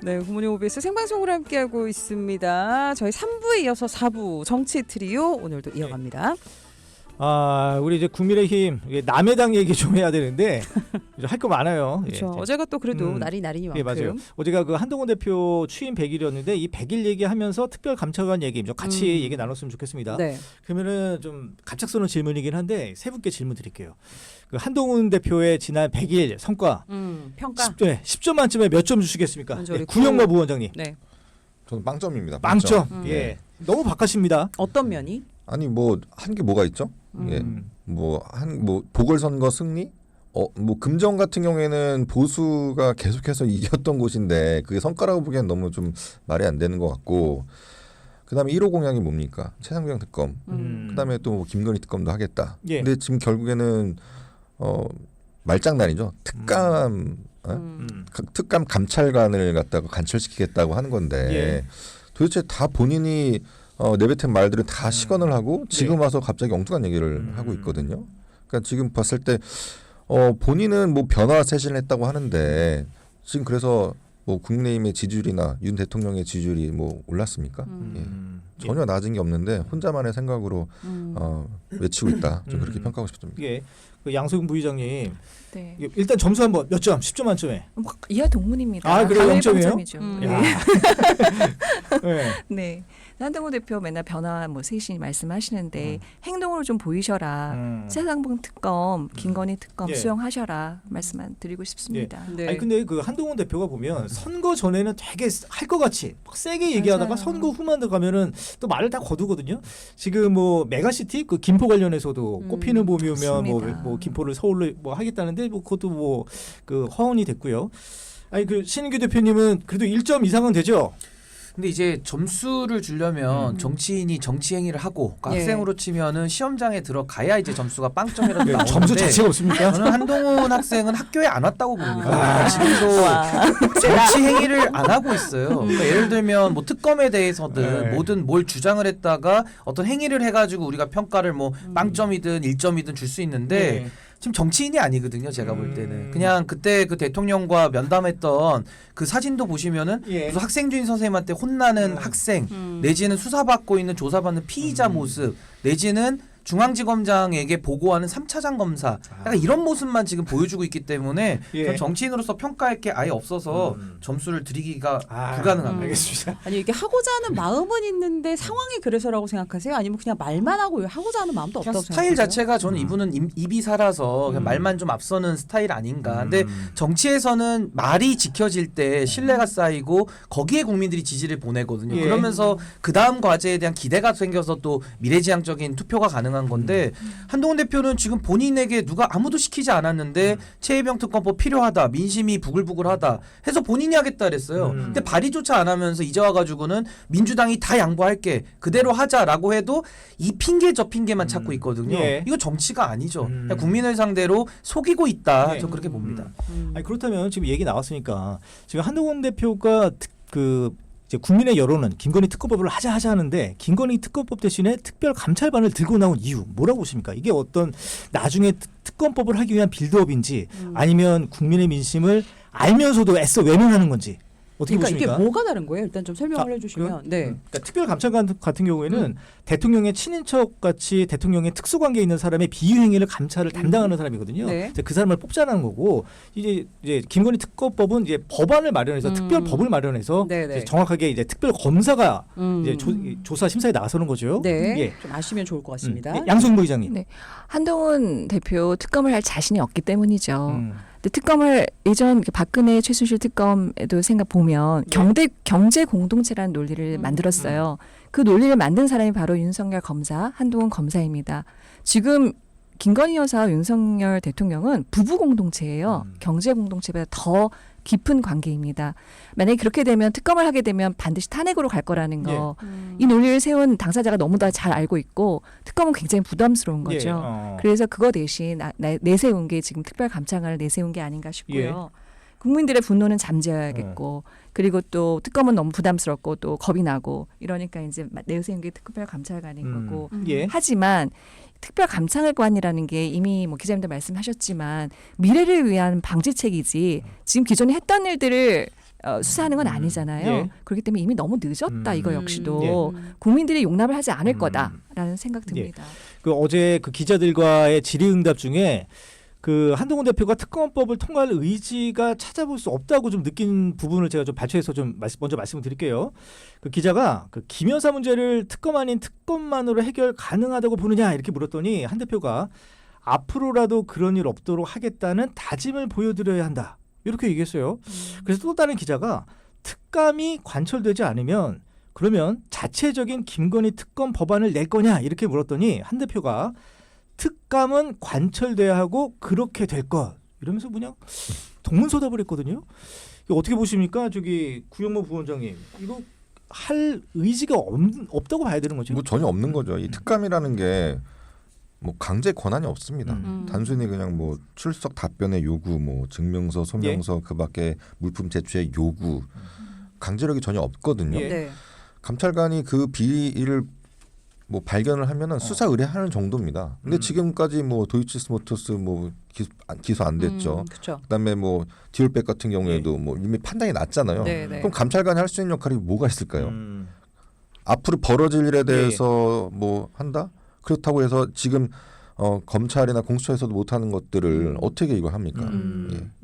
네, 굿모닝 OBS 생방송으로 함께하고 있습니다. 저희 3부에 이어서 4부 정치 트리오 오늘도 이어갑니다. 우리 이제 국민의힘 남의 당 얘기 좀 해야 되는데 할 거 많아요. 그렇죠. 어제가 또 그래도 날이니만큼. 네, 맞아요. 어제가 그 한동훈 대표 취임 100일이었는데 이 100일 얘기하면서 특별감찰관 얘기 좀 같이 얘기 나눴으면 좋겠습니다. 네. 그러면은 좀 갑작스러운 질문이긴 한데 세 분께 질문 드릴게요. 그 한동훈 대표의 지난 100일 성과 평가 10점 만점에 몇 점 주시겠습니까? 먼저 우리 구영모 부원장님. 네. 저는 빵점입니다. 빵점. 예. 너무 바깥입니다. 어떤 면이? 아니 뭐 한 게 뭐가 있죠? 예. 뭐 보궐선거 승리? 뭐 금정 같은 경우에는 보수가 계속해서 이겼던 곳인데 그게 성과라고 보기엔 너무 좀 말이 안 되는 것 같고, 그다음에 1호 공약이 뭡니까? 최상병 특검. 그다음에 또 뭐 김건희 특검도 하겠다. 예. 근데 지금 결국에는 말장난이죠. 특감 특감 감찰관을 갖다가 간철시키겠다고 하는 건데 예. 도대체 다 본인이 내뱉은 말들은 다 시건을 하고 지금 와서 갑자기 엉뚱한 얘기를 하고 있거든요. 그러니까 지금 봤을 때 본인은 뭐 변화 쇄신을 했다고 하는데 지금 그래서 뭐 국민의힘의 지지율이나 윤 대통령의 지지율이 뭐 올랐습니까? 예. 전혀 낮은 게 없는데 혼자만의 생각으로 외치고 있다. 좀 그렇게 평가하고 싶습니다. 예. 그 양소영 부의장님. 네. 일단 점수 한번 몇 점? 10점 만점에. 이하 동문입니다. 아, 그래요? 당연히 0점이에요? 빵점이죠. 네. 네. 한동훈 대표 맨날 변화 뭐 쇄신 말씀하시는데 행동으로 좀 보이셔라. 최상봉 특검, 김건희 특검 예. 수용하셔라 말씀만 드리고 싶습니다. 네. 아니 근데 그 한동훈 대표가 보면 선거 전에는 되게 할 것 같이 막 세게 얘기하다가 맞아요. 선거 후만 가면은 또 말을 다 거두거든요. 지금 뭐 메가시티 그 김포 관련해서도 꽃피는 봄이 오면 맞습니다. 뭐 김포를 서울로 뭐 하겠다는데 뭐 그것도 뭐 그 허언이 됐고요. 아니 그 신인규 대표님은 그래도 1점 이상은 되죠. 근데 이제 점수를 주려면 정치인이 정치 행위를 하고 그러니까 예. 학생으로 치면은 시험장에 들어가야 이제 점수가 빵점이라도 나오는데 점수 자체가 없습니까? 저는 한동훈 학생은 학교에 안 왔다고 봅니다. 지금도 정치 행위를 안 하고 있어요. 그러니까 예를 들면 뭐 특검에 대해서든 네. 뭐든 뭘 주장을 했다가 어떤 행위를 해가지고 우리가 평가를 뭐 빵점이든 1점이든 줄 수 있는데 네. 지금 정치인이 아니거든요. 제가 볼 때는 그냥 그때 그 대통령과 면담했던 그 사진도 보시면은 예. 무슨 학생주임 선생님한테 혼나는 학생 내지는 수사받고 있는 조사받는 피의자 모습 내지는 중앙지검장에게 보고하는 3차장 검사 약간 이런 모습만 지금 보여주고 있기 때문에 예. 전 정치인으로서 평가할 게 아예 없어서 점수를 드리기가 불가능합니다. 알겠습니다. 아니 이게 하고자 하는 마음은 있는데 상황이 그래서라고 생각하세요? 아니면 그냥 말만 하고 하고자 하는 마음도 그냥 없다고 스타일 생각하세요? 자체가 저는 이분은 입이 살아서 그냥 말만 좀 앞서는 스타일 아닌가. 근데 정치에서는 말이 지켜질 때 신뢰가 쌓이고 거기에 국민들이 지지를 보내거든요. 예. 그러면서 그 다음 과제에 대한 기대가 생겨서 또 미래지향적인 투표가 가능한 건데 한동훈 대표는 지금 본인에게 누가 아무도 시키지 않았는데 최혜병 특검법 필요하다. 민심이 부글부글하다. 해서 본인이 하겠다 그랬어요. 근데 발의조차 안 하면서 이제 와가지고는 민주당이 다 양보할게. 그대로 하자라고 해도 이 핑계 저 핑계만 찾고 있거든요. 예. 이거 정치가 아니죠. 그냥 국민을 상대로 속이고 있다. 예. 저 그렇게 봅니다. 아니 그렇다면 지금 얘기 나왔으니까 지금 한동훈 대표가 이제 국민의 여론은 김건희 특검법을 하자 하는데 김건희 특검법 대신에 특별 감찰반을 들고 나온 이유 뭐라고 보십니까? 이게 어떤 나중에 특검법을 하기 위한 빌드업인지 아니면 국민의 민심을 알면서도 애써 외면하는 건지 어떻게 그러니까 보십니까? 이게 뭐가 다른 거예요? 일단 좀 설명을 해주시면. 네. 그러니까 특별 감찰관 같은 경우에는 대통령의 친인척 같이 대통령의 특수관계에 있는 사람의 비위행위를 감찰을 담당하는 사람이거든요. 네. 이제 그 사람을 뽑자는 거고 이제 김건희 특검법은 이제 법안을 마련해서 특별 법을 마련해서 네네. 이제 정확하게 이제 특별 검사가 이제 음. 조사 심사에 나서는 거죠. 네. 예. 좀 아시면 좋을 것 같습니다. 예. 양승부 의장님. 네. 한동훈 대표 특검을 할 자신이 없기 때문이죠. 음. 근데 특검을 예전 박근혜 최순실 특검에도 생각 보면 경제 공동체라는 논리를 만들었어요. 그 논리를 만든 사람이 바로 윤석열 검사, 한동훈 검사입니다. 지금 김건희 여사와 윤석열 대통령은 부부 공동체예요. 경제 공동체보다 더 깊은 관계입니다. 만약에 그렇게 되면 특검을 하게 되면 반드시 탄핵으로 갈 거라는 거. 이 논리를 세운 당사자가 너무나 잘 알고 있고 특검은 굉장히 부담스러운 거죠. 그래서 그거 대신 내세운 게 지금 특별감찰관을 내세운 게 아닌가 싶고요. 국민들의 분노는 잠재워야겠고 그리고 또 특검은 너무 부담스럽고 또 겁이 나고 이러니까 이제 내세운 게 특별감찰관인 거고 예. 하지만 특별감찰관이라는 게 이미 뭐 기자님도 말씀하셨지만 미래를 위한 방지책이지 지금 기존에 했던 일들을 수사하는 건 아니잖아요. 예. 그렇기 때문에 이미 너무 늦었다. 이거 역시도 예. 국민들이 용납을 하지 않을 거다라는 생각 듭니다. 그 어제 그 기자들과의 질의응답 중에 그 한동훈 대표가 특검법을 통과할 의지가 찾아볼 수 없다고 좀 느낀 부분을 제가 좀 발췌해서 좀 먼저 말씀을 드릴게요. 그 기자가 그 김 여사 문제를 특검 아닌 특검만으로 해결 가능하다고 보느냐 이렇게 물었더니 한 대표가 앞으로라도 그런 일 없도록 하겠다는 다짐을 보여드려야 한다 이렇게 얘기했어요. 그래서 또 다른 기자가 특감이 관철되지 않으면 그러면 자체적인 김건희 특검 법안을 낼 거냐 이렇게 물었더니 한 대표가 특감은 관철돼야 하고 그렇게 될 것 이러면서 그냥 동문서답을 했거든요. 이거 어떻게 보십니까? 저기 구영모 부원장님 이거 할 의지가 없다고 봐야 되는 거죠? 뭐 전혀 없는 거죠. 이 특감이라는 게 뭐 강제 권한이 없습니다. 단순히 그냥 뭐 출석 답변의 요구, 뭐 증명서, 소명서 그밖에 물품 제출의 요구, 강제력이 전혀 없거든요. 예. 네. 감찰관이 그 비리를 뭐 발견을 하면은 수사 의뢰하는 정도입니다. 근데 지금까지 뭐 도이치스모터스 뭐 기소 안 됐죠. 그렇죠. 그다음에 뭐 디올백 같은 경우에도 뭐 이미 판단이 났잖아요. 네, 네. 그럼 감찰관이 할 수 있는 역할이 뭐가 있을까요? 앞으로 벌어질 일에 대해서 뭐 한다? 그렇다고 해서 지금 검찰이나 공수처에서도 못하는 것들을 어떻게 이걸 합니까?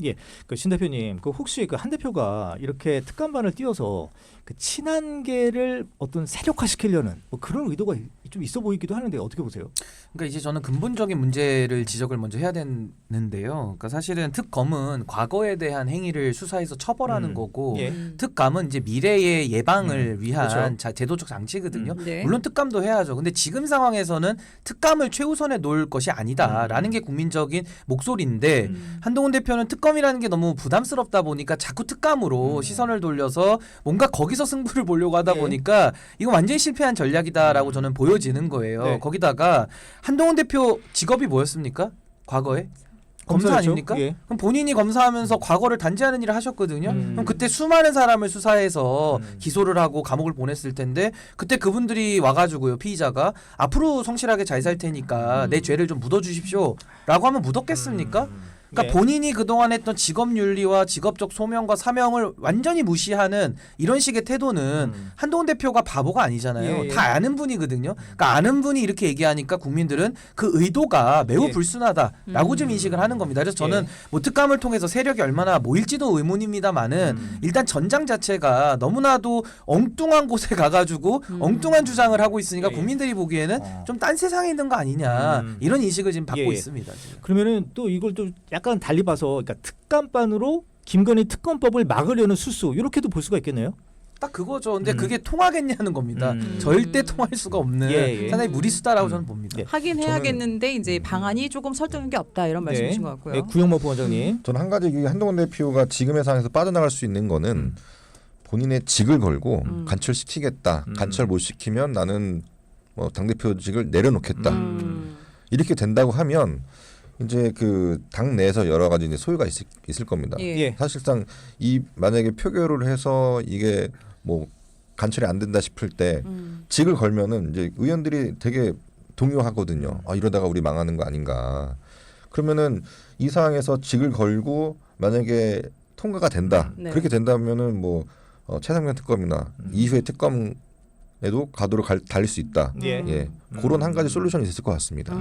예. 그 신 대표님, 그 혹시 그 한 대표가 이렇게 특감반을 띄워서 그 친한계를 어떤 세력화시키려는 뭐 그런 의도가 좀 있어 보이기도 하는데 어떻게 보세요? 그러니까 이제 저는 근본적인 문제를 지적을 먼저 해야 되는데요. 그러니까 사실은 특검은 과거에 대한 행위를 수사해서 처벌하는 거고 예. 특감은 이제 미래의 예방을 위한 그렇죠. 제도적 장치거든요. 네. 물론 특감도 해야죠. 근데 지금 상황에서는 특감을 최우선에 놓을 것이 아니다라는 게 국민적인 목소리인데 한동훈 대표는 특검이라는 게 너무 부담스럽다 보니까 자꾸 특감으로 시선을 돌려서 뭔가 거기서 승부를 보려고 하다 예. 보니까 이거 완전히 실패한 전략이다라고 저는 보여지는 거예요. 네. 거기다가 한동훈 대표 직업이 뭐였습니까? 과거에? 검사 검사였죠? 아닙니까? 예. 그럼 본인이 검사하면서 과거를 단죄하는 일을 하셨거든요. 그럼 그때 수많은 사람을 수사해서 기소를 하고 감옥을 보냈을 텐데 그때 그분들이 와가지고요 피의자가 앞으로 성실하게 잘 살 테니까 내 죄를 좀 묻어주십시오라고 하면 묻었겠습니까? 그러니까 예. 본인이 그동안 했던 직업 윤리와 직업적 소명과 사명을 완전히 무시하는 이런 식의 태도는 한동훈 대표가 바보가 아니잖아요. 예, 예. 다 아는 분이거든요. 그러니까 아는 분이 이렇게 얘기하니까 국민들은 그 의도가 매우 예. 불순하다라고 좀 인식을 하는 겁니다. 그래서 저는 뭐 특감을 통해서 세력이 얼마나 모일지도 의문입니다만은 일단 전장 자체가 너무나도 엉뚱한 곳에 가가지고 엉뚱한 주장을 하고 있으니까 예. 국민들이 보기에는 좀 딴 세상에 있는 거 아니냐 이런 인식을 지금 받고 예, 예. 있습니다. 지금. 그러면은 또 이걸 또 약간 달리 봐서 그러니까 특감반으로 김건희 특검법을 막으려는 수수 이렇게도 볼 수가 있겠네요. 딱 그거죠. 근데 그게 통하겠냐는 겁니다. 절대 통할 수가 없는 예, 예. 상당히 무리수다라고 저는 봅니다. 예. 하긴 해야겠는데 이제 방안이 조금 설득력이 없다 이런 말씀이신 것 같고요. 네, 구영모 부원장님. 저는 한 가지 이 한동훈 대표가 지금의 상황에서 빠져나갈 수 있는 거는 본인의 직을 걸고 간철시키겠다. 간철 못 시키면 나는 뭐 당대표직을 내려놓겠다. 이렇게 된다고 하면 이제 그 당 내에서 여러 가지 이제 소유가 있을 겁니다. 예. 예. 사실상 이 만약에 표결을 해서 이게 뭐 간철이 안 된다 싶을 때 직을 걸면은 이제 의원들이 되게 동요하거든요. 아, 이러다가 우리 망하는 거 아닌가. 그러면은 이 상황에서 직을 걸고 만약에 통과가 된다. 네. 그렇게 된다면은 뭐 최상병 특검이나 이후의 특검에도 가도를 달릴 수 있다. 예. 예. 그런 한 가지 솔루션이 있을 것 같습니다.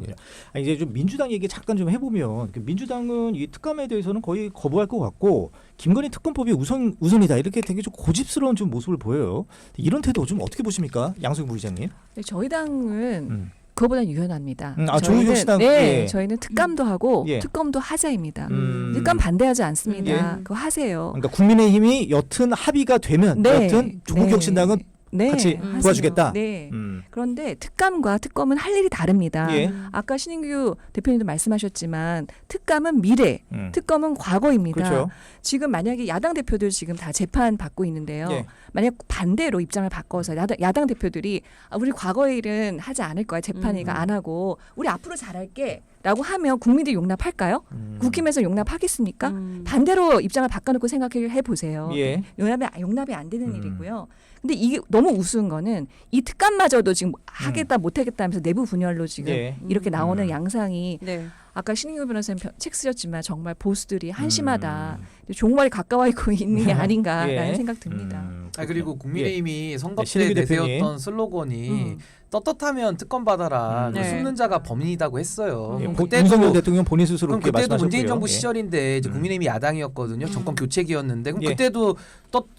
예. 아니, 이제 좀 민주당 얘기 잠깐 좀 해보면 그 민주당은 이 특감에 대해서는 거의 거부할 것 같고 김건희 특검법이 우선이다 이렇게 되게 좀 고집스러운 좀 모습을 보여요. 이런 태도 좀 어떻게 보십니까, 양승 부의장님? 네, 저희 당은 그거보다 유연합니다. 아, 조국혁 씨당, 네, 예. 저희는 특감도 하고 예. 특검도 하자입니다. 음. 특감 반대하지 않습니다. 예. 그거 하세요. 그러니까 국민의힘이 여튼 합의가 되면 네. 여튼 조국혁 신당은 네, 같이 하세요. 도와주겠다. 네. 그런데 특감과 특검은 할 일이 다릅니다. 예. 아까 신인규 대표님도 말씀하셨지만 특감은 미래, 특검은 과거입니다. 그렇죠. 지금 만약에 야당 대표들 지금 다 재판 받고 있는데요. 예. 만약 반대로 입장을 바꿔서 야당 대표들이 우리 과거의 일은 하지 않을 거야. 재판이가 안 하고 우리 앞으로 잘할게. 라고 하면 국민들이 용납할까요? 국힘에서 용납하겠습니까? 반대로 입장을 바꿔놓고 생각해 보세요. 예. 용납이 안 되는 일이고요. 근데 이게 너무 우스운 거는 이 특감마저도 지금 하겠다 못하겠다 하면서 내부 분열로 지금 예. 이렇게 나오는 양상이 네. 아까 신인규 변호사님 책 쓰셨지만 정말 보수들이 한심하다. 정말 가까워 있고 있는 게 아닌가라는 예. 생각 듭니다. 그리고 국민의힘이 선거 네, 때 신은규 대표님. 내세웠던 슬로건이 떳떳하면 특검 받아라. 그 네. 숨는 자가 범인이다고 했어요. 예, 그럼 윤석열 대통령 본인 스스로 그럼 그렇게 그때도 문재인 말씀하셨고요. 정부 예. 시절인데 이제 국민의힘이 야당이었거든요. 정권 교체기였는데 그럼 예. 그때도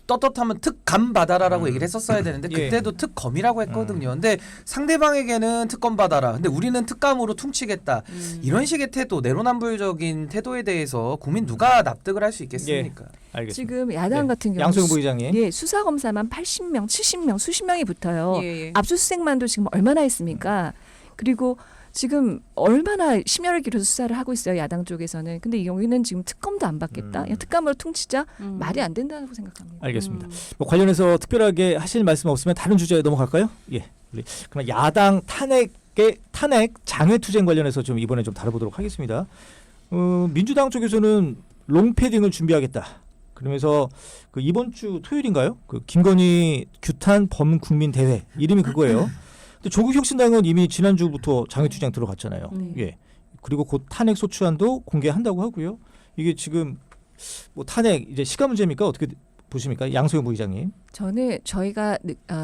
떳떳하면 특감 받아라라고 얘기를 했었어야 되는데 예. 그때도 특검이라고 했거든요. 근데 상대방에게는 특검 받아라. 근데 우리는 특감으로 퉁치겠다. 이런 식의 태도, 내로남불적인 태도에 대해서 국민 누가 납득을 할 수 있겠습니까? 알겠습니다. 지금 야당 네. 같은 경우 양소영 부의장님. 예, 수사 검사만 80명, 70명, 수십 명이 붙어요. 예, 예. 압수수색만도 지금 얼마나 했습니까? 그리고 지금 얼마나 심혈을 기울여서 수사를 하고 있어요, 야당 쪽에서는. 근데 여기는 지금 특검도 안 받겠다. 그냥 특감으로 퉁치자 말이 안 된다고 생각합니다. 알겠습니다. 뭐 관련해서 특별하게 하실 말씀 없으면 다른 주제에 넘어갈까요? 예. 그럼 야당 탄핵 장외투쟁 관련해서 좀 이번에 좀 다뤄보도록 하겠습니다. 민주당 쪽에서는 롱패딩을 준비하겠다. 그러면서 그 이번 주 토요일인가요? 그 김건희 규탄 범국민 대회 이름이 그거예요. 근데 조국혁신당은 이미 지난주부터 장외투쟁 들어갔잖아요. 예. 그리고 곧 탄핵 소추안도 공개한다고 하고요. 이게 지금 뭐 탄핵 이제 시간 문제입니까? 어떻게 보십니까? 양소영 부의장님. 저는 저희가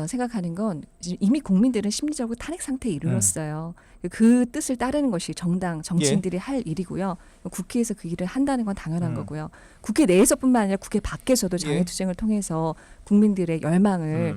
생각하는 건 지금 이미 국민들은 심리적으로 탄핵 상태에 이르렀어요. 그 뜻을 따르는 것이 정치인들이 할 일이고요. 국회에서 그 일을 한다는 건 당연한 거고요. 국회 내에서뿐만 아니라 국회 밖에서도 장외투쟁을 통해서 국민들의 열망을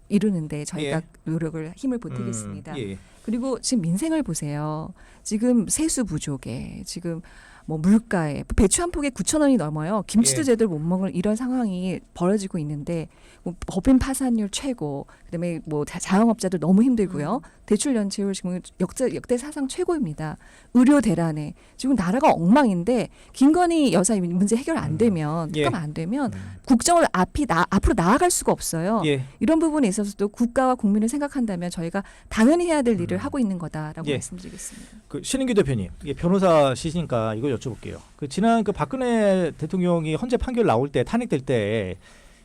이루는데 저희가 노력을 힘을 보태겠습니다. 예. 그리고 지금 민생을 보세요. 지금 세수 부족에 지금 뭐 물가에 배추 한 폭에 9,000원이 넘어요. 김치도 예. 제대로 못 먹을 이런 상황이 벌어지고 있는데 뭐 법인 파산율 최고, 그다음에 뭐 자영업자들 너무 힘들고요. 대출 연체율 지금 역대 사상 최고입니다. 의료 대란에 지금 나라가 엉망인데 김건희 여사 문제 해결 안 되면 특검 안 되면 국정을 앞으로 나아갈 수가 없어요. 예. 이런 부분에 있어서도 국가와 국민을 생각한다면 저희가 당연히 해야 될 일을 하고 있는 거다라고 예. 말씀드리겠습니다. 그 신은규 대표님, 변호사시니까 이거 여쭤볼게요. 그 지난 그 박근혜 대통령이 헌재 판결 나올 때 탄핵될 때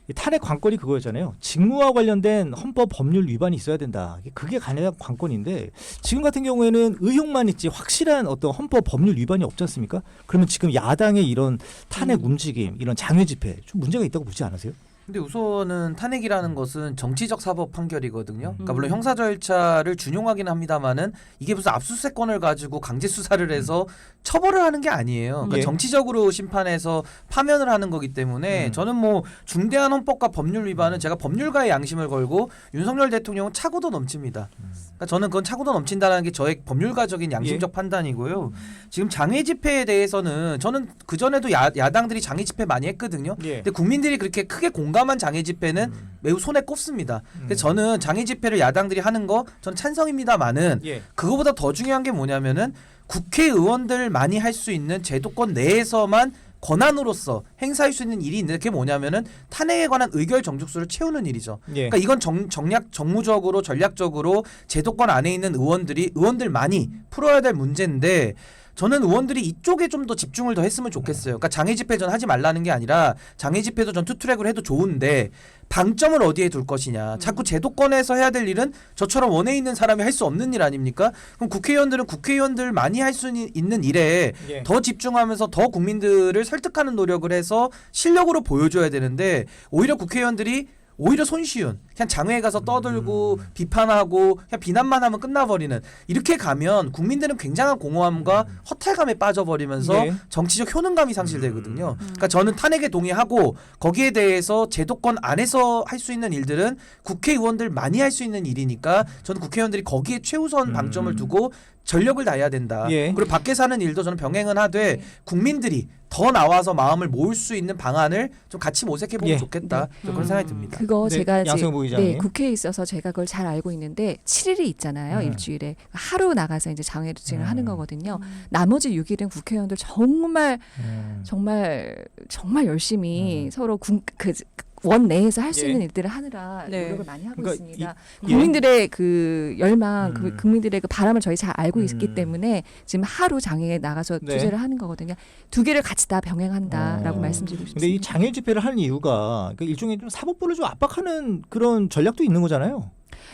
이 탄핵 관건이 그거였잖아요. 직무와 관련된 헌법 법률 위반이 있어야 된다. 그게 가장 관건인데 지금 같은 경우에는 의혹만 있지 확실한 어떤 헌법 법률 위반이 없지 않습니까? 그러면 지금 야당의 이런 탄핵 움직임, 이런 장외 집회 좀 문제가 있다고 보지 않으세요? 근데 우선은 탄핵이라는 것은 정치적 사법 판결이거든요. 그러니까 물론 형사 절차를 준용하긴 합니다만은 이게 무슨 압수수색권을 가지고 강제 수사를 해서 처벌을 하는 게 아니에요. 그러니까 예. 정치적으로 심판해서 파면을 하는 거기 때문에 저는 뭐 중대한 헌법과 법률 위반은 제가 법률가의 양심을 걸고 윤석열 대통령은 차고도 넘칩니다. 그러니까 저는 그건 차고도 넘친다는 게 저의 법률가적인 양심적 판단이고요. 지금 장외 집회에 대해서는 저는 그 전에도 야당들이 장외 집회 많이 했거든요. 예. 근데 국민들이 그렇게 크게 공감한 장외 집회는 매우 손에 꼽습니다. 그래서 저는 장외 집회를 야당들이 하는 거 저는 찬성입니다만은 예. 그거보다 더 중요한 게 뭐냐면은 국회의원들 많이 할 수 있는 제도권 내에서만 권한으로서 행사할 수 있는 일이 있는데 그게 뭐냐면은 탄핵에 관한 의결 정족수를 채우는 일이죠. 예. 그러니까 이건 정무적으로 전략적으로 제도권 안에 있는 의원들 많이 풀어야 될 문제인데 저는 의원들이 이쪽에 좀 더 집중을 더 했으면 좋겠어요. 그러니까 장외 집회 전 하지 말라는 게 아니라 장외 집회도 전 투트랙으로 해도 좋은데 방점을 어디에 둘 것이냐. 자꾸 제도권에서 해야 될 일은 저처럼 원에 있는 사람이 할 수 없는 일 아닙니까? 그럼 국회의원들은 국회의원들 많이 할 수 있는 일에 예. 더 집중하면서 더 국민들을 설득하는 노력을 해서 실력으로 보여줘야 되는데 오히려 국회의원들이 오히려 손쉬운 그냥 장외에 가서 떠들고 비판하고 그냥 비난만 하면 끝나버리는 이렇게 가면 국민들은 굉장한 공허함과 허탈감에 빠져버리면서 네. 정치적 효능감이 상실되거든요. 그러니까 저는 탄핵에 동의하고 거기에 대해서 제도권 안에서 할 수 있는 일들은 국회의원들 많이 할 수 있는 일이니까 저는 국회의원들이 거기에 최우선 방점을 두고 전력을 다해야 된다. 예. 그리고 밖에서 하는 일도 저는 병행은 하되 국민들이 더 나와서 마음을 모을 수 있는 방안을 좀 같이 모색해보면 예. 좋겠다. 좀 그런 생각이 듭니다. 그거 네, 제가 양승호 부의장님. 국회에 있어서 제가 그걸 잘 알고 있는데 7일이 있잖아요. 일주일에 하루 나가서 이제 장외투쟁을 하는 거거든요. 나머지 6일은 국회의원들 정말 열심히 서로 원 내에서 할 수 예. 있는 일들을 하느라 네. 노력을 많이 하고 그러니까 있습니다. 예. 국민들의 그 열망, 음. 국민들의 그 바람을 저희 잘 알고 있기 때문에 지금 하루 장애에 나가서 네. 투쟁을 하는 거거든요. 두 개를 같이 다 병행한다라고 말씀드리고 싶습니다. 근데 이 장외 집회를 하는 이유가 그러니까 일종의 좀 사법부를 좀 압박하는 그런 전략도 있는 거잖아요.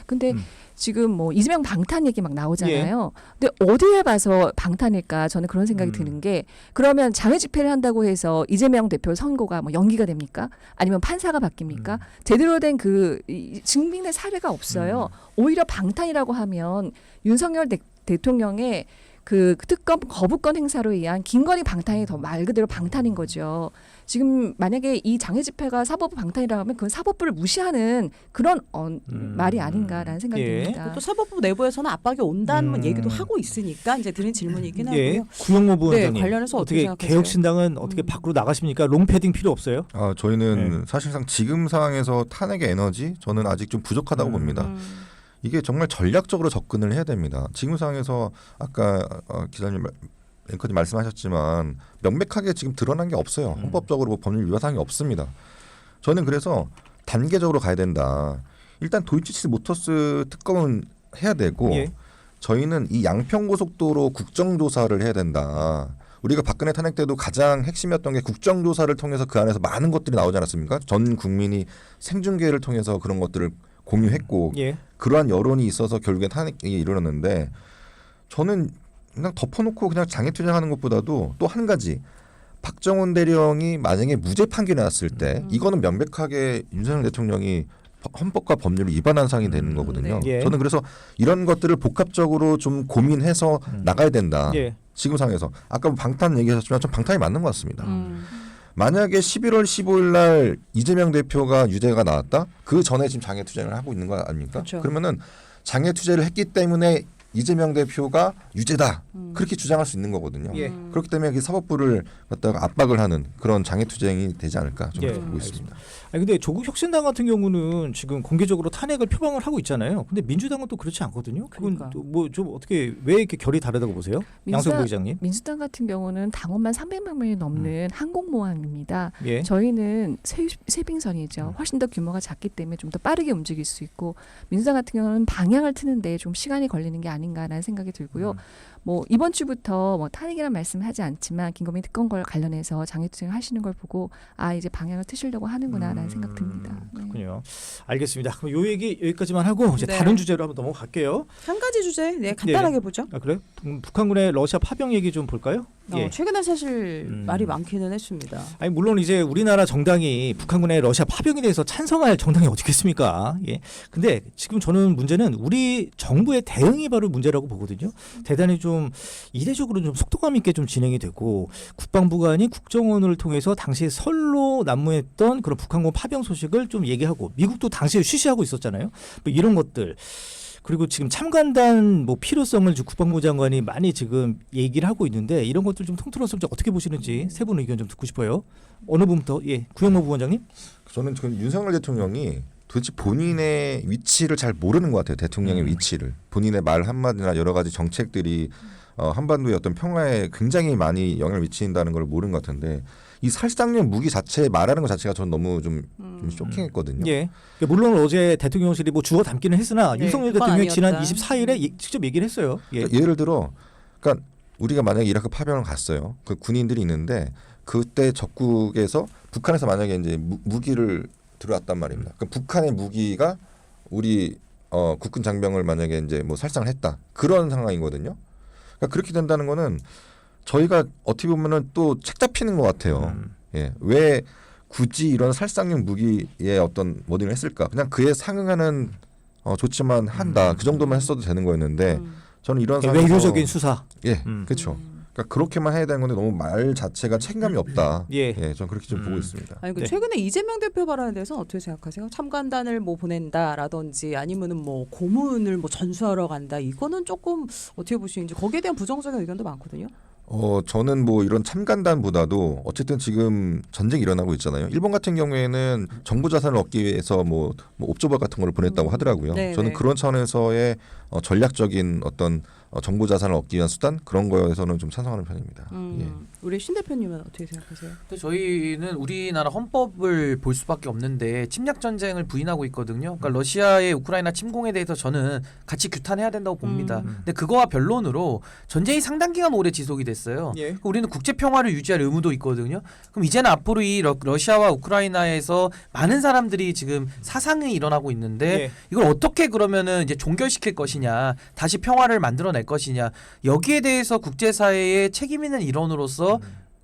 근데 지금 뭐 이재명 방탄 얘기 막 나오잖아요. 예. 근데 어디에 봐서 방탄일까? 저는 그런 생각이 드는 게 그러면 장외 집회를 한다고 해서 이재명 대표 선고가 뭐 연기가 됩니까? 아니면 판사가 바뀝니까? 제대로 된 그 증빙된 사례가 없어요. 오히려 방탄이라고 하면 윤석열 대통령의 그 특검 거부권 행사로 의한 김건희 방탄이 더 말 그대로 방탄인 거죠. 지금 만약에 이 장외 집회가 사법부 방탄이라고 하면 그건 사법부를 무시하는 그런 말이 아닌가라는 생각이 예. 듭니다. 또 사법부 내부에서는 압박이 온다는 얘기도 하고 있으니까 이제 드린 질문이긴 예. 하고요. 구영모 부원장님 네, 관련해서 어떻게 어떻게 생각하세요? 개혁신당은 어떻게 밖으로 나가십니까? 롱패딩 필요 없어요? 저희는 사실상 지금 상황에서 탄핵의 에너지 저는 아직 좀 부족하다고 봅니다. 이게 정말 전략적으로 접근을 해야 됩니다. 지금 상황에서 아까 기자님 앵커님 말씀하셨지만 명백하게 지금 드러난 게 없어요. 헌법적으로 뭐 법률 위반 사항이 없습니다. 저는 그래서 단계적으로 가야 된다. 일단 도이치모터스 모터스 특검은 해야 되고 예. 저희는 이 양평고속도로 국정조사를 해야 된다. 우리가 박근혜 탄핵 때도 가장 핵심이었던 게 국정조사를 통해서 그 안에서 많은 것들이 나오지 않았습니까? 전 국민이 생중계를 통해서 그런 것들을 공유했고 예. 그러한 여론이 있어서 결국엔 탄핵이 이르렀는데 저는 그냥 덮어놓고 그냥 장애 투쟁하는 것보다도 또 한 가지 박정원 대령이 만약에 무죄 판결이 났을 때 이거는 명백하게 윤석열 대통령이 헌법과 법률을 위반한 사항이 되는 거거든요. 네. 예. 저는 그래서 이런 것들을 복합적으로 좀 고민해서 나가야 된다. 예. 지금 상황에서 아까 방탄 얘기하셨지만 좀 방탄이 맞는 것 같습니다. 만약에 11월 15일 날 이재명 대표가 유죄가 나왔다? 그 전에 지금 장애 투쟁을 하고 있는 거 아닙니까? 그렇죠. 그러면은 장애 투쟁을 했기 때문에 이재명 대표가 유죄다. 그렇게 주장할 수 있는 거거든요. 예. 그렇기 때문에 그 사법부를 갖다가 압박을 하는 그런 장애 투쟁이 되지 않을까 좀 예. 보고 있습니다. 아니 근데 조국 혁신당 같은 경우는 지금 공개적으로 탄핵을 표방을 하고 있잖아요. 근데 민주당은 또 그렇지 않거든요. 그건 그러니까. 또 뭐 좀 어떻게 왜 이렇게 결이 다르다고 보세요? 양승부 기자님. 민주당 같은 경우는 당원만 300만 명이 넘는 항공모함입니다. 예. 저희는 세빙선이죠. 훨씬 더 규모가 작기 때문에 좀 더 빠르게 움직일 수 있고 민주당 같은 경우는 방향을 트는데 좀 시간이 걸리는 게 아닌가라는 생각이 들고요. 뭐 이번 주부터 뭐 탄핵이란 말씀을 하지 않지만 김건희 특검과 관련해서 장애투쟁 하시는 걸 보고 아 이제 방향을 트시려고 하는구나라는 생각 듭니다. 네. 그렇군요. 알겠습니다. 그럼 요 얘기 여기까지만 하고 이제 네. 다른 주제로 한번 넘어갈게요. 한 가지 주제 간단하게 보죠. 아 그래요? 북한군의 러시아 파병 얘기 좀 볼까요? 예. 최근에 사실 말이 많기는 했습니다. 아니 물론 이제 우리나라 정당이 북한군의 러시아 파병에 대해서 찬성할 정당이 어디 있겠습니까? 예. 근데 지금 저는 문제는 우리 정부의 대응이 바로 문제라고 보거든요. 대단히 좀 이례적으로 좀 속도감 있게 좀 진행이 되고 국방부가 아닌 국정원을 통해서 당시에 설로 난무했던 그런 북한군 파병 소식을 좀 얘기하고 미국도 당시에 쉬쉬하고 있었잖아요. 뭐 이런 것들. 그리고 지금 참관단 뭐 필요성을 국방부 장관이 많이 지금 얘기를 하고 있는데 이런 것들 좀 통틀어서 좀 어떻게 보시는지 세 분 의견 좀 듣고 싶어요. 어느 분부터? 예, 구영모 부원장님. 저는 지금 윤석열 대통령이 도대체 본인의 위치를 잘 모르는 것 같아요. 대통령의 위치를. 본인의 말 한마디나 여러 가지 정책들이 한반도의 어떤 평화에 굉장히 많이 영향을 미친다는 걸 모르는 것 같은데 이 살상력 무기 자체 말하는 것 자체가 전 너무 좀 쇼킹했거든요. 예. 물론 어제 대통령실이 뭐 주워 담기는 했으나 네, 윤석열 그건 대통령이 지난 아니었다. 24일에 직접 얘기를 했어요. 예. 그러니까 예를 들어, 그러니까 우리가 만약에 이라크 파병을 갔어요. 그 군인들이 있는데 그때 적국에서 북한에서 만약에 이제 무기를 들어왔단 말입니다. 그러니까 북한의 무기가 우리 국군 장병을 만약에 이제 뭐 살상을 했다 그런 상황이거든요. 그러니까 그렇게 된다는 거는 저희가 어떻게 보면은 또 책 잡히는 것 같아요. 예, 왜 굳이 이런 살상용 무기의 어떤 모델을 했을까? 그냥 그에 상응하는 조치만 한다. 그 정도만 했어도 되는 거였는데 저는 이런 상황에서 외교적인 수사. 예, 그렇죠. 그러니까 그렇게만 해야 되는 건데 너무 말 자체가 책임감이 없다. 예. 저는 그렇게 좀 보고 있습니다. 아니 그 네. 최근에 이재명 대표 발언에 대해서 어떻게 생각하세요? 참관단을 뭐 보낸다라든지 아니면은 뭐 고문을 뭐 전수하러 간다 이거는 조금 어떻게 보시는지 거기에 대한 부정적인 의견도 많거든요. 저는 뭐 이런 참관단보다도 어쨌든 지금 전쟁이 일어나고 있잖아요. 일본 같은 경우에는 정부 자산을 얻기 위해서 뭐 옵저버 같은 걸 보냈다고 하더라고요. 네, 저는 네. 그런 차원에서의 전략적인 어떤 정보 자산을 얻기 위한 수단 그런 거에서는 좀 찬성하는 편입니다. 예. 우리 신 대표님은 어떻게 생각하세요? 근데 저희는 우리나라 헌법을 볼 수밖에 없는데 침략 전쟁을 부인하고 있거든요. 그러니까 러시아의 우크라이나 침공에 대해서 저는 같이 규탄해야 된다고 봅니다. 근데 그거와 변론으로 전쟁이 상당 기간 오래 지속이 됐어요. 예. 그러니까 우리는 국제 평화를 유지할 의무도 있거든요. 그럼 이제는 앞으로 이 러시아와 우크라이나에서 많은 사람들이 지금 사상이 일어나고 있는데 예. 이걸 어떻게 그러면은 이제 종결시킬 것이냐, 다시 평화를 만들어낼 것이냐, 여기에 대해서 국제사회의 책임 있는 일원으로서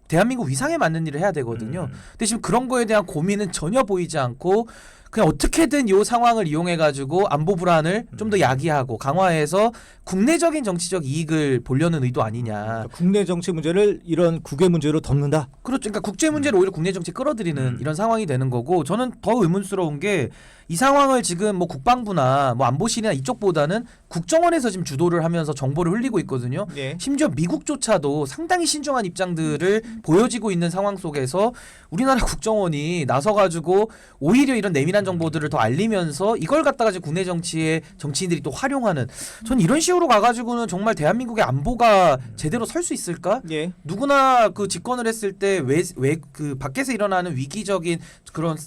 대한민국 위상에 맞는 일을 해야 되거든요. 근데 지금 그런 거에 대한 고민은 전혀 보이지 않고 그냥 어떻게든 이 상황을 이용해 가지고 안보 불안을 좀 더 야기하고 강화해서 국내적인 정치적 이익을 보려는 의도 아니냐. 그러니까 국내 정치 문제를 이런 국외 문제로 덮는다. 그렇죠. 그러니까 국제 문제를 오히려 국내 정치 끌어들이는 이런 상황이 되는 거고, 저는 더 의문스러운 게 이 상황을 지금 뭐 국방부나 뭐 안보실이나 이쪽보다는 국정원에서 지금 주도를 하면서 정보를 흘리고 있거든요. 예. 심지어 미국조차도 상당히 신중한 입장들을 보여지고 있는 상황 속에서 우리나라 국정원이 나서가지고 오히려 이런 내밀한 정보들을 더 알리면서 이걸 갖다가 지금 국내 정치에 정치인들이 또 활용하는, 전 이런 식으로 가가지고는 정말 대한민국의 안보가 제대로 설 수 있을까? 예. 누구나 그 집권을 했을 때 왜 그 밖에서 일어나는 위기적인 그런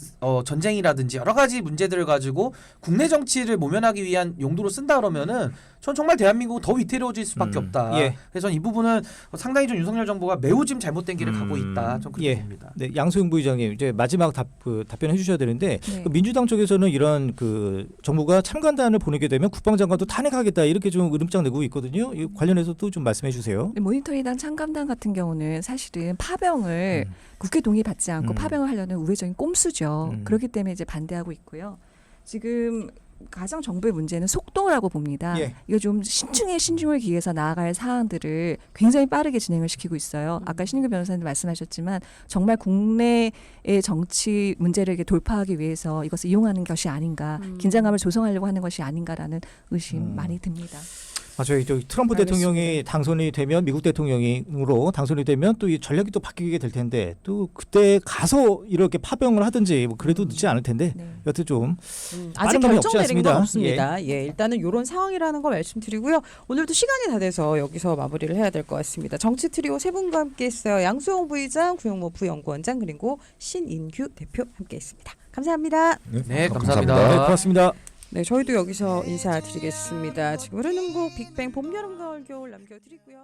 전쟁이라든지 여러 가지 문제들을 가지고 국내 정치를 모면하기 위한 용도로 쓴다 그러면은 전 정말 대한민국은 더 위태로워질 수밖에 없다. 예. 그래서 이 부분은 상당히 좀 윤석열 정부가 매우 지금 잘못된 길을 가고 있다. 전 그렇게 예. 봅니다. 네, 양소영 부의장님 이제 마지막 답변해 주셔야 되는데 네. 그 민주당 쪽에서는 이런 그 정부가 참관단을 보내게 되면 국방장관도 탄핵하겠다 이렇게 좀 으름장 내고 있거든요. 이 관련해서도 좀 말씀해 주세요. 모니터링단 참감단 같은 경우는 사실은 파병을 국회 동의 받지 않고 파병을 하려는 우회적인 꼼수죠. 그렇기 때문에 이제 반대하고 있고요. 지금 가장 정부의 문제는 속도라고 봅니다. 예. 이거 좀 신중을 기해서 나아갈 사안들을 굉장히 빠르게 진행을 시키고 있어요. 아까 신인규 변호사님 말씀하셨지만 정말 국내의 정치 문제를 이렇게 돌파하기 위해서 이것을 이용하는 것이 아닌가, 긴장감을 조성하려고 하는 것이 아닌가라는 의심 많이 듭니다. 맞아요. 트럼프 알겠습니다. 대통령이 당선이 되면 미국 대통령으로 당선이 되면 또 이 전략이 또 바뀌게 될 텐데 또 그때 가서 이렇게 파병을 하든지 뭐 그래도 늦지 않을 텐데 네. 여튼 좀 아직 빠른 감이 없지 결정되는 건 않습니다. 없습니다. 예, 일단은 이런 상황이라는 거 말씀드리고요. 오늘도 시간이 다 돼서 여기서 마무리를 해야 될 것 같습니다. 정치 트리오 세 분과 함께했어요. 양수영 부의장, 구용모 부연구원장 그리고 신인규 대표 함께했습니다. 감사합니다. 네, 감사합니다. 감사합니다. 네, 고맙습니다. 네, 저희도 여기서 인사드리겠습니다. 지금 흐르는 곡 빅뱅 봄, 여름, 가을, 겨울 남겨드리고요.